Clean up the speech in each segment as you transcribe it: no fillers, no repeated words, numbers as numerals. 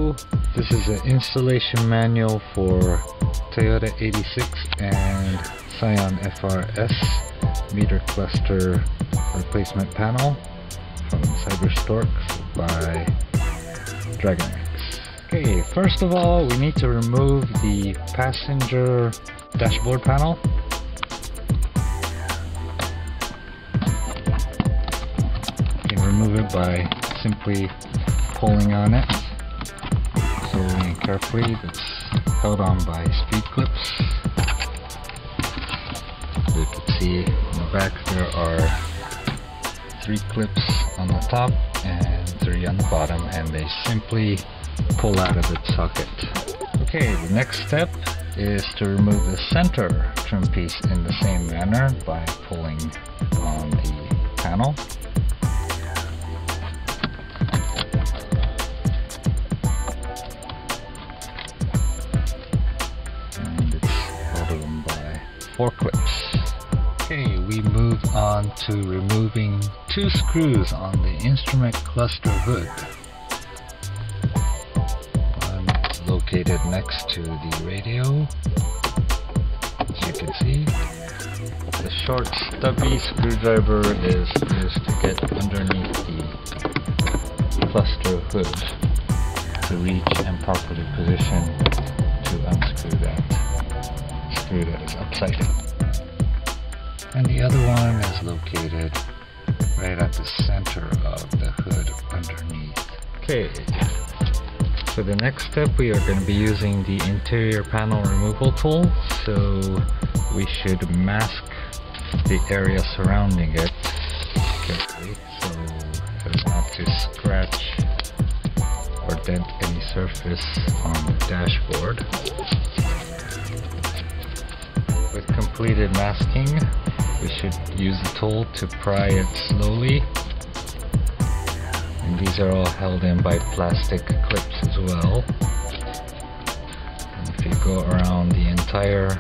Hello, this is an installation manual for Toyota 86 and Scion FRS meter cluster replacement panel from Cyberstork by Dragon X. Okay, first of all we need to remove the passenger dashboard panel. You can remove it by simply pulling on it slowly and carefully. It's held on by speed clips. So you can see in the back there are 3 clips on the top and 3 on the bottom, and they simply pull out of its socket. Okay, the next step is to remove the center trim piece in the same manner by pulling on the panel. And it's held on by 4 clips. Okay, we move on to removing 2 screws on the instrument cluster hood. One is located next to the radio, as you can see. The short stubby screwdriver is used to get underneath the cluster hood to reach and properly position to unscrew that screw that is upside down. And the other one is located right at the center of the hood underneath. Okay, for the next step we are going to be using the interior panel removal tool, so we should mask the area surrounding it carefully so as not to scratch or dent any surface on the dashboard. With completed masking, we should use the tool to pry it slowly, and these are all held in by plastic clips as well. And if you go around the entire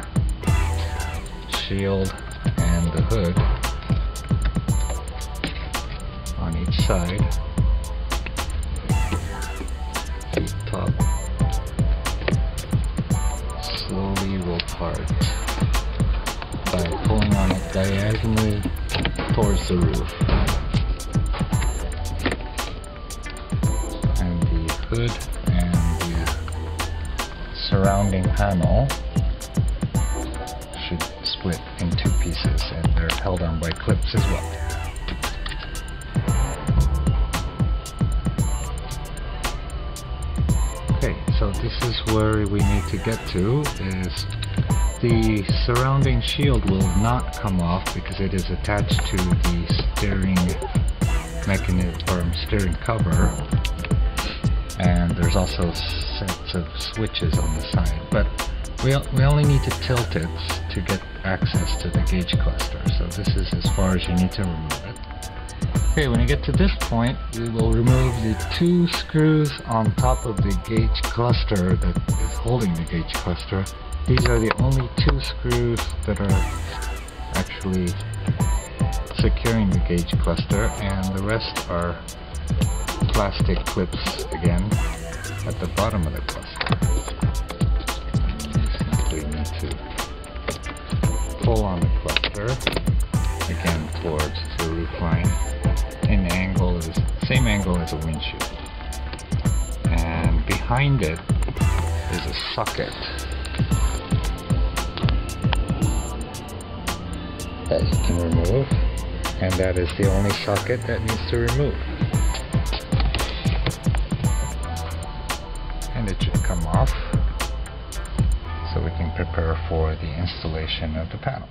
shield and the hood on each side, the top slowly will part by pulling on it diagonally towards the roof. And the hood and the surrounding panel should split in 2 pieces, and they're held on by clips as well. Okay, so this is where we need to get to, is the surrounding shield will not come off because it is attached to the steering mechanism or steering cover, and there's also sets of switches on the side, but we only need to tilt it to get access to the gauge cluster, so this is as far as you need to remove it. Okay, when you get to this point, we will remove the 2 screws on top of the gauge cluster that is holding the gauge cluster. These are the only 2 screws that are actually securing the gauge cluster, and the rest are plastic clips again at the bottom of the cluster. You simply need to pull on the cluster again towards the roof line in the angle is same angle as a windshield, and behind it is a socket that you can remove, and that is the only socket that needs to remove. And it should come off so we can prepare for the installation of the panel.